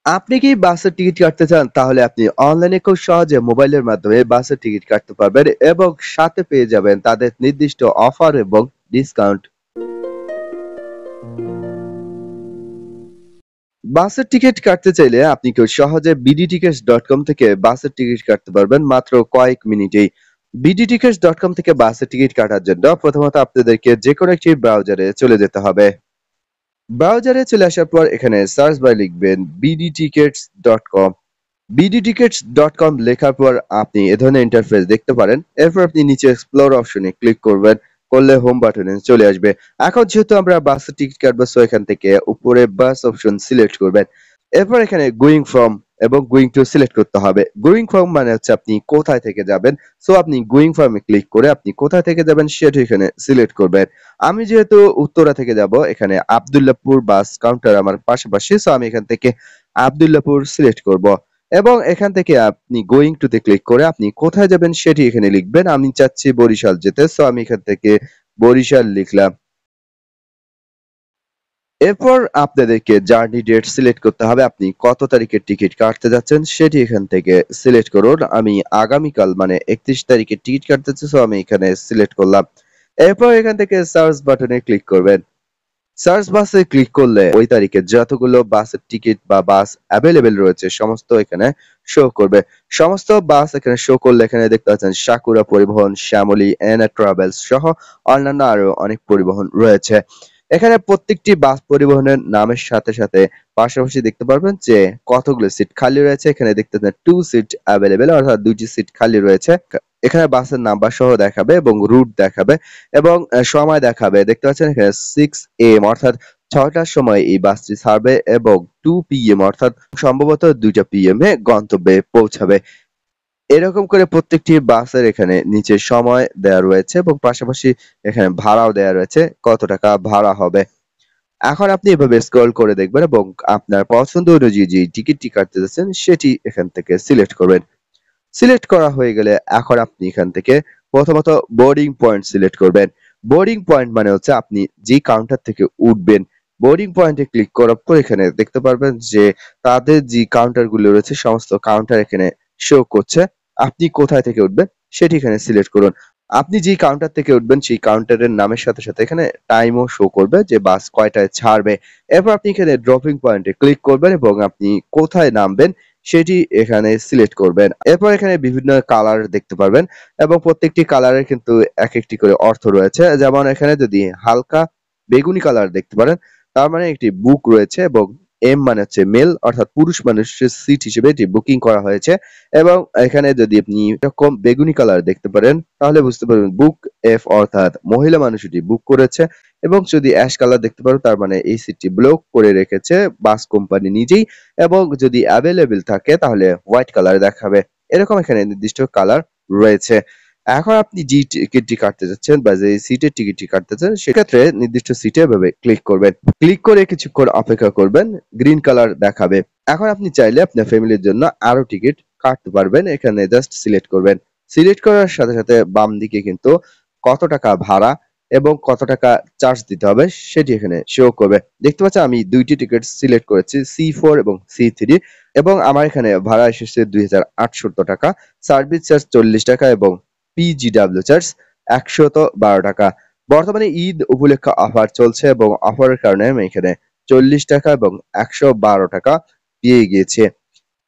আপনি কি বাসের টিকিট কাটতে চান? তাহলে আপনি অনলাইনে খুব সহজে মোবাইলের মাধ্যমে বাসের টিকিট কাটতে পারবেন এবং সাথে পেয়ে যাবেন তাদের নির্দিষ্ট অফার এবং ডিসকাউন্ট। বাসের টিকিট কাটতে চাইলে আপনি খুব সহজে bdtickets.com থেকে বাসের টিকিট কাটতে পারবেন মাত্র কয়েক মিনিটেই। bdtickets.com থেকে বাসের টিকিট কাটার জন্য প্রথমত আপনাদেরকে যেকোনো একটি ব্রাউজারে চলে যেতে হবে। ব্রাউজারে চলে আসার পর এখানে সার্চ বারে লিখবেন bdtickets.com। bdtickets.com লেখার পর আপনি এ ধরনের ইন্টারফেস দেখতে পারেন। এরপর আপনি নিচে এক্সপ্লোর অপশনে ক্লিক করবেন। করলে হোম বাটনে চলে আসবে। এখন যেহেতু আমরা বাসের টিকিট কাটবো সো এখান থেকে উপরে বাস অপশন সিলেক্ট করবেন। এরপর এখানে গোয়িং ফ্রম এবং গোয়িং টু সিলেক্ট করতে হবে। গোয়িং ফ্রম মানে হচ্ছে আপনি কোথায় থেকে যাবেন। সো আপনি গোয়িং ফ্রম এ ক্লিক করে আপনি কোথায় থেকে যাবেন সেটা এখানে সিলেক্ট করবেন। আমি যেহেতু উত্তরা থেকে যাব এখানে আব্দুল্লাহপুর বাস কাউন্টার আমার পাশাপাশি সো আমি এখান থেকে আব্দুল্লাহপুর সিলেক্ট করব। এবং এখান থেকে আপনি গোয়িং টু তে ক্লিক করে আপনি কোথায় যাবেন সেটি এখানে লিখবেন। আমি চাচ্ছি বরিশাল যেতে। সো আমি এখান থেকে বরিশাল লিখলাম। এরপর আপনাদেরকে জার্নি ডেট সিলেক্ট করতে হবে। আপনি কত তারিখের টিকিট কাটতে যাচ্ছেন সেটি এখান থেকে সিলেক্ট করুন। আমি আগামীকাল মানে ৩১ তারিখের টিকিট কাটতে চাচ্ছি। সো আমি এখানে সিলেক্ট করলাম। এরপর এখান থেকে সার্চ বাটনে ক্লিক করবেন। সার্চ বাসে ক্লিক করলে ওই তারিখে যতগুলো বাসের টিকিট বা বাস অ্যাভেলেবেল রয়েছে সমস্ত এখানে শো করবে। সমস্ত বাস এখানে শো করলে এখানে দেখতে পাচ্ছেন সাকুরা পরিবহন, শ্যামলী, এনা ট্রাভেলস সহ অন্যান্য আরো অনেক পরিবহন রয়েছে। এখানে প্রত্যেকটি বাস পরিবহনের নামের সাথে সাথে পাশাপাশি দেখতে পারবেন যে কতগুলো সিট খালি রয়েছে। এখানে দেখতে পাচ্ছেন 2 সিট অ্যাভেলেবেল অর্থাৎ ২টি সিট খালি রয়েছে। এখানে বাসের নাম্বার সহ দেখাবে এবং রুট দেখাবে এবং সময় দেখাবে। দেখতে পাচ্ছেন এখানে 6 AM অর্থাৎ ৬টার সময় এই বাসটি ছাড়বে এবং 2 PM অর্থাৎ সম্ভবত ২টা PM এ গন্তব্যে পৌঁছাবে। এরকম করে প্রত্যেকটি বাসের এখানে নিচে সময় দেয়া রয়েছে এবং পাশাপাশি এখানে ভাড়াও দেয়া রয়েছে, কত টাকা ভাড়া হবে। এখন আপনি এভাবে স্ক্রল করে দেখবেন এবং আপনার পছন্দ অনুযায়ী যে টিকিটটি কাটতে যাচ্ছেন সেটি এখান থেকে সিলেক্ট করবেন। সিলেক্ট করা হয়ে গেলে এখন আপনি এখান থেকে প্রথমত বোর্ডিং পয়েন্ট সিলেক্ট করবেন। বোর্ডিং পয়েন্ট মানে হচ্ছে আপনি যে কাউন্টার থেকে উঠবেন। বোর্ডিং পয়েন্টে ক্লিক করার পর এখানে দেখতে পারবেন যে তাদের যে কাউন্টার গুলো রয়েছে সমস্ত কাউন্টার এখানে শো করছে। আপনি কোথায় থেকে উঠবেন সেটি এখানে সিলেক্ট করুন। আপনি যে কাউন্টার থেকে উঠবেন সেই কাউন্টারের নামের সাথে সাথে এখানে টাইমও শো করবে যে বাস কয়টায় ছাড়বে। এরপর আপনি এখানে ড্রপিং পয়েন্টে ক্লিক করবেন এবং আপনি কোথায় নামবেন সেটি এখানে সিলেক্ট করবেন। এরপর এখানে বিভিন্ন কালার দেখতে পারবেন এবং প্রত্যেকটি কালারের কিন্তু একেকটি করে অর্থ রয়েছে। যেমন এখানে যদি হালকা বেগুনি কালার দেখতে পারেন, তার মানে একটি বুক রয়েছে এবং এম মানে হচ্ছে মেল অর্থাৎ পুরুষ মানুষের সিট হিসেবে এটি বুকিং করা হয়েছে এবং এখানে যদি আপনি এরকম বেগুনি কালার দেখতে পারেন তাহলে বুঝতে পারবেন বুক এফ অর্থাৎ মহিলা মানুষ এটি বুক করেছে এবং যদি অ্যাশ কালার দেখতে পারো তার মানে এই সিটটি ব্লক করে রেখেছে বাস কোম্পানি নিজেই এবং যদি অ্যাভেলেবেল থাকে তাহলে হোয়াইট কালার দেখাবে। এরকম এখানে নির্দিষ্ট কালার রয়েছে। এখন আপনি যে টিকিটটি কাটতে যাচ্ছেন বা যে সিটের টিকিটটি কাটতে চান সেক্ষেত্রে নির্দিষ্ট সিটে এভাবে ক্লিক করবেন। ক্লিক করে কিছুক্ষণ অপেক্ষা করবেন, গ্রিন কালার দেখাবে। এখন আপনি চাইলে আপনার ফ্যামিলির জন্য আরো টিকিট কাটতে পারবেন। এখানে জাস্ট সিলেক্ট করবেন। সিলেক্ট করার সাথে সাথে বাম দিকে কিন্তু কত টাকা ভাড়া এবং কত টাকা চার্জ দিতে হবে সেটি এখানে শো করবে। দেখতে পাচ্ছেন আমি ২টি টিকিট সিলেক্ট করেছি C4 এবং C3 এবং আমার এখানে ভাড়া এসেছে ৳২,৮০০ সার্ভিস চার্জ ৳৪০ এবং PGW চার্জ ৳১১২ বর্তমানে ঈদ উপলক্ষে অফার চলছে এবং অফারের কারণে আমি এখানে ৳৪০ এবং ৳১১২ পেয়ে গিয়েছি।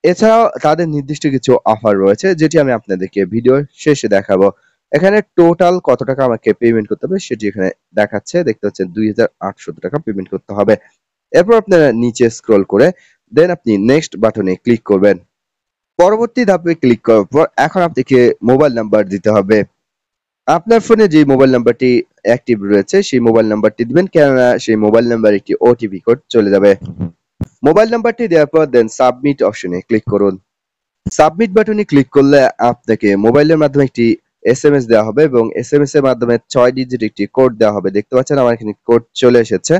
এছাড়াও তাদের নির্দিষ্ট কিছু অফার রয়েছে যেটি আমি আপনাদেরকে ভিডিওর শেষে দেখাবো। এখানে টোটাল কত টাকা আমাকে পেমেন্ট করতে হবে সেটি এখানে দেখাচ্ছে। দেখতে পাচ্ছেন ৳২,৮০০ পেমেন্ট করতে হবে। এরপর আপনারা নিচে স্ক্রল করে দেন আপনি নেক্সট বাটনে ক্লিক করবেন। পরবর্তী ধাপে ক্লিক করার পর এখন আপনাকে মোবাইল নাম্বার দিতে হবে। আপনার ফোনে যে মোবাইল নাম্বারটি অ্যাক্টিভ রয়েছে সেই মোবাইল নাম্বারটি দিবেন কেননা সেই মোবাইল নাম্বারে একটি ওটিপি কোড চলে যাবে। মোবাইল নাম্বারটি দেওয়ার পর দেন সাবমিট অপশনে ক্লিক করুন। সাবমিট বাটনে ক্লিক করলে আপনাকে মোবাইলের মাধ্যমে একটি এসএমএস দেওয়া হবে এবং এসএমএস এর মাধ্যমে ৬ ডিজিট একটি কোড দেওয়া হবে। দেখতে পাচ্ছেন আমার এখানে কোড চলে এসেছে।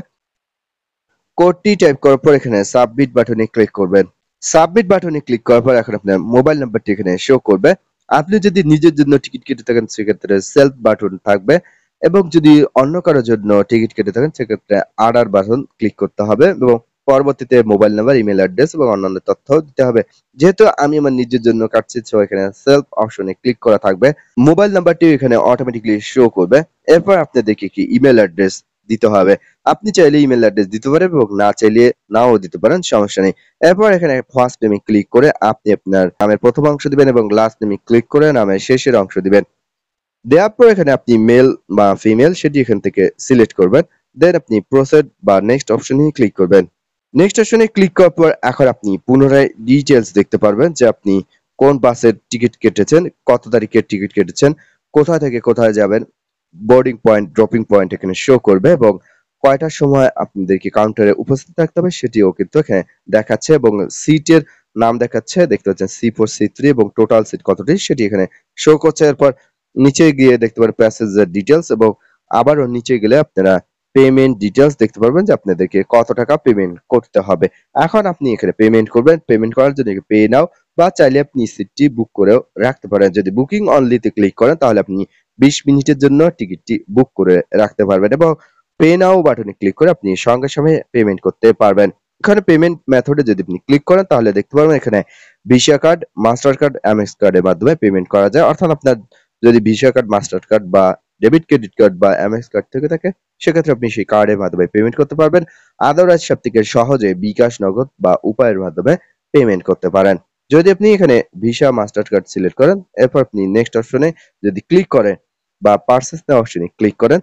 কোডটি টাইপ করার পর এখানে সাবমিট বাটনে ক্লিক করবেন। সাবমিট বাটনে ক্লিক করার পর এখন আপনার মোবাইল নাম্বারটি এখানে শো করবে। আপনি যদি নিজের জন্য টিকিট কেটে থাকেন সেক্ষেত্রে সেলফ বাটন থাকবে এবং যদি অন্য কারোর জন্য টিকিট কেটে থাকেন সেক্ষেত্রে আদার বাটন ক্লিক করতে হবে এবং পরবর্তীতে মোবাইল নাম্বার, ইমেল অ্যাড্রেস এবং অন্যান্য তথ্য দিতে হবে। যেহেতু আমি আমার নিজের জন্য কাটছি, সো এখানে সেলফ অপশনে ক্লিক করা থাকবে। মোবাইল নাম্বারটিও এখানে অটোমেটিক্যালি শো করবে। এরপর আপনাদেরকে কি ইমেল অ্যাড্রেস দিতে হবে। আপনি চাইলে ইমেল অ্যাড্রেস দিতে পারেন এবং না চাইলে নাও দিতে পারেন, সমস্যা নেই। এরপর এখানে ফার্স্ট নেমে ক্লিক করে আপনি আপনার নামের প্রথম অংশ দিবেন এবং লাস্ট নেমে ক্লিক করে নামের শেষের অংশ দিবেন। দেওয়ার পর এখানে আপনি মেল বা ফিমেল সেটি এখান থেকে সিলেক্ট করবেন। দেন আপনি প্রসিড বা নেক্সট অপশনে ক্লিক করবেন। নেক্সট অপশনে ক্লিক করার পর এখন আপনি পুনরায় ডিটেইলস দেখতে পারবেন যে আপনি কোন বাসের টিকিট কেটেছেন, কত তারিখের টিকিট কেটেছেন, কোথা থেকে কোথায় যাবেন, বোর্ডিং পয়েন্ট, ড্রপিং পয়েন্ট এখানে শো করবে এবং কয়টার সময় আপনাদেরকে কাউন্টারে উপস্থিত থাকতে হবে সেটিও কিন্তু এখানে দেখাচ্ছে এবং সিটের নাম দেখাচ্ছে। দেখতে পাচ্ছেন C4, C3 এবং টোটাল সিট কতটি সেটি এখানে শো করছে। এরপর নিচে গিয়ে দেখতে পারেন প্যাসেঞ্জার ডিটেইলস এবং আবারও নিচে গেলে আপনারা পেমেন্ট ডিটেইলস দেখতে পারবেন যে আপনাদেরকে কত টাকা পেমেন্ট করতে হবে। এখন আপনি এখানে পেমেন্ট করবেন। পেমেন্ট করার জন্য পে নাও বা চাইলে আপনি সিটটি বুক করেও রাখতে পারেন। যদি বুকিং অনলি তে ক্লিক করেন তাহলে আপনি 20 মিনিটের জন্য টিকিটটি বুক করে রাখতে পারবেন এবং পে নাও বাটনে ক্লিক করে আপনি সঙ্গে সঙ্গে পেমেন্ট করতে পারবেন। এখানে পেমেন্ট মেথডে যদি আপনি ক্লিক করেন তাহলে দেখতে পারবেন এখানে visa card, master card, MX কার্ডের মাধ্যমে পেমেন্ট করা যায়। অর্থাৎ আপনার যদি ভিসা কার্ড, মাস্টার কার্ড বা ডেবিট ক্রেডিট কার্ড বা এমএক্স কার্ড থেকে থাকে সেক্ষেত্রে আপনি সেই কার্ডের মাধ্যমে পেমেন্ট করতে পারবেন। আদারওয়াইজ সবথেকে সহজে বিকাশ, নগদ বা উপায়ের মাধ্যমে পেমেন্ট করতে পারেন। যদি আপনি এখানে ভিসা, মাস্টার কার্ড সিলেক্ট করেন, এরপর আপনি নেক্সট অপশনে যদি ক্লিক করেন বা পারচেজ নাও অপশনে ক্লিক করেন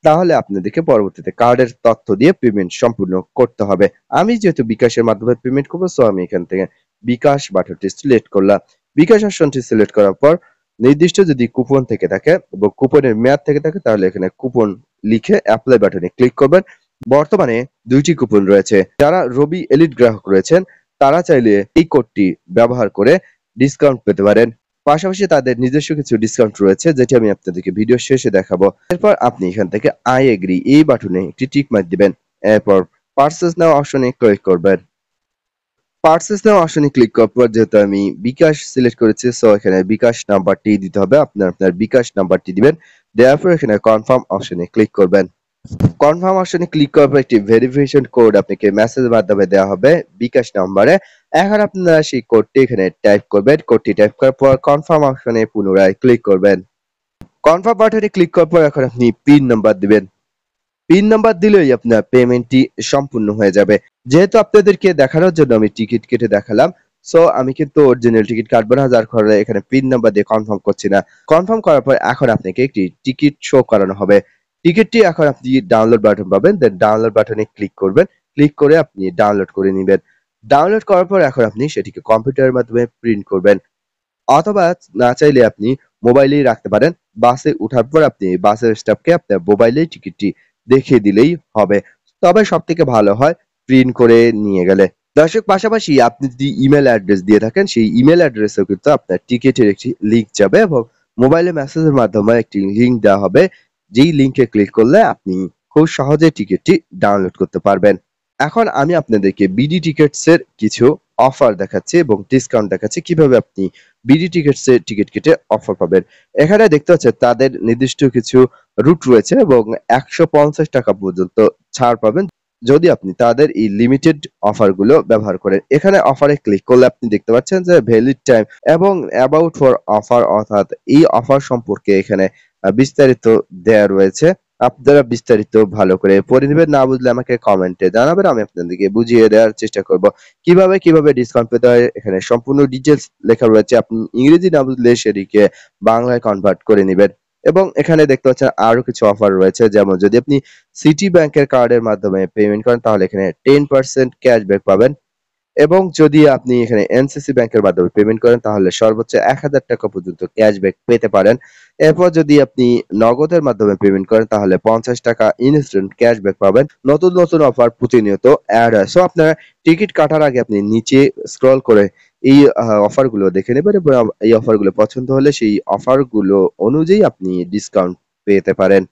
তাহলে আপনাদেরকে পরবর্তীতে কার্ডের তথ্য দিয়ে পেমেন্ট সম্পূর্ণ করতে হবে। আমি যেহেতু বিকাশের মাধ্যমে পেমেন্ট করবো, সো আমি এখান থেকে বিকাশ বাটনটি সিলেক্ট করলাম। বিকাশ অপশনটি সিলেক্ট করার পর নির্দিষ্ট যদি কুপন থেকে থাকে এবং কুপনের মেয়াদ থেকে থাকে তাহলে এখানে কুপন লিখে অ্যাপ্লাই বাটনে ক্লিক করবেন। বর্তমানে 2টি কুপন রয়েছে। যারা রবি এলিট গ্রাহক রয়েছেন তারা চাইলে এই কোডটি ব্যবহার করে ডিসকাউন্ট পেতে পারেন। পাশাপাশি তাদের নিজস্ব কিছু ডিসকাউন্ট রয়েছে যেটি আমি আপনাদেরকে ভিডিও শেষে দেখাবো। এরপর আপনি এখান থেকে আই এগ্রি এই বাটনে একটি টিক মার্ক দিবেন। এরপর পারচেজ নাও অপশনে ক্লিক করবেন। পারচেজ নাও অপশনে ক্লিক করার পর যেহেতু আমি বিকাশ সিলেক্ট করেছি, সো এখানে বিকাশ নাম্বারটি দিতে হবে। আপনার বিকাশ নাম্বারটি দিবেন। দেওয়ার পর এখানে কনফার্ম অপশনে ক্লিক করবেন। কনফার্ম অপশনে ক্লিক করার পর একটি ভেরিফিকেশন কোড আপনাকে মেসেজের মাধ্যমে দেওয়া হবে বিকাশ নাম্বারে। এখন আপনারা সেই কোডটি এখানে টাইপ করবেন। কোডটি টাইপ করার পর কনফার্ম অপশনে পুনরায় ক্লিক করবেন। কনফার্ম বাটনে ক্লিক করার পর এখন আপনি পিন নাম্বার দিবেন। পিন নাম্বার দিলেই আপনার পেমেন্টটি সম্পূর্ণ হয়ে যাবে। যেহেতু আপনাদেরকে দেখানোর জন্য আমি টিকিট কেটে দেখালাম, সো আমি কিন্তু অরিজিনাল টিকিট কাটবো না, যার কারণে এখানে পিন নাম্বার দিয়ে কনফার্ম করছি না। কনফার্ম করার পর এখন আপনাকে একটি টিকিট শো করানো হবে। টিকিটটি এখন আপনি ডাউনলোড বাটন পাবেন, দেন ডাউনলোড বাটনে ক্লিক করবেন। ক্লিক করে আপনি ডাউনলোড করে নিবেন। ডাউনলোড করার পর এখন আপনি সেটিকে কম্পিউটারের মাধ্যমে প্রিন্ট করবেন। অথবা না চাইলে আপনি মোবাইলেই রাখতে পারেন। বাসে উঠার পর আপনি বাসের স্টাফকে আপনার মোবাইলেই টিকিটটি দেখিয়ে দিলেই হবে। তবে সবথেকে ভালো হয় প্রিন্ট করে নিয়ে গেলে। দর্শক, পাশাপাশি আপনি যদি ইমেল অ্যাড্রেস দিয়ে থাকেন সেই ইমেল অ্যাড্রেসেও কিন্তু আপনার টিকিটের একটি লিংক যাবে এবং মোবাইলে মেসেজের মাধ্যমে একটি লিংক দেওয়া হবে। যেই লিংকে ক্লিক করলে আপনি খুব সহজে টিকিটটি ডাউনলোড করতে পারবেন। এখন আমি আপনাদেরকে বিডি টিকেটস এর কিছু অফার দেখাচ্ছি এবং ডিসকাউন্ট দেখাচ্ছি কিভাবে আপনি বিডি টিকেটস এর টিকিট কেটে অফার পাবেন। এখানে দেখতে পাচ্ছেন তাদের নির্দিষ্ট কিছু রুট রয়েছে এবং 150 টাকা পর্যন্ত ছাড় পাবেন যদি আপনি তাদের এই লিমিটেড অফার গুলো ব্যবহার করেন। এখানে অফারে ক্লিক করলে আপনি দেখতে পাচ্ছেন যে ভ্যালিড টাইম এবং অ্যাবাউট ফর অফার, অর্থাৎ এই অফার সম্পর্কে এখানে বিস্তারিত দেয়া রয়েছে। আপনারা বিস্তারিত ভালো করে পড়ে নেবেন। না বুঝলে আমাকে কমেন্টে জানাবেন, আমি আপনাদেরকে বুঝিয়ে দেওয়ার চেষ্টা করব। কিভাবে ডিসকাউন্ট পেতে হয় এখানে সম্পূর্ণ ডিটেইলস লেখা রয়েছে। আপনি ইংরেজি না বুঝলে সেটিকে বাংলায় কনভার্ট করে নিবেন। এবং এখানে দেখতে পাচ্ছেন আরো কিছু অফার রয়েছে, যেমন যদি আপনি সিটি ব্যাংকের কার্ডের মাধ্যমে পেমেন্ট করেন তাহলে এখানে 10% ক্যাশব্যাক পাবেন এবং যদি আপনি এখানে এনসিসি ব্যাংকের মাধ্যমে পেমেন্ট করেন তাহলে সর্বোচ্চ 1000 টাকা পর্যন্ত ক্যাশব্যাক পেতে পারেন। এরপর যদি আপনি নগদের মাধ্যমে পেমেন্ট করেন তাহলে 50 টাকা ইনস্ট্যান্ট ক্যাশব্যাক পাবেন। নতুন অফার প্রতিনিয়ত অ্যাড হয়। সো আপনারা টিকিট কাটার আগে আপনি নিচে স্ক্রল করে এই অফারগুলো দেখে নেবেন এবং এই অফারগুলো পছন্দ হলে সেই অফারগুলো অনুযায়ী আপনি ডিসকাউন্ট পেতে পারেন।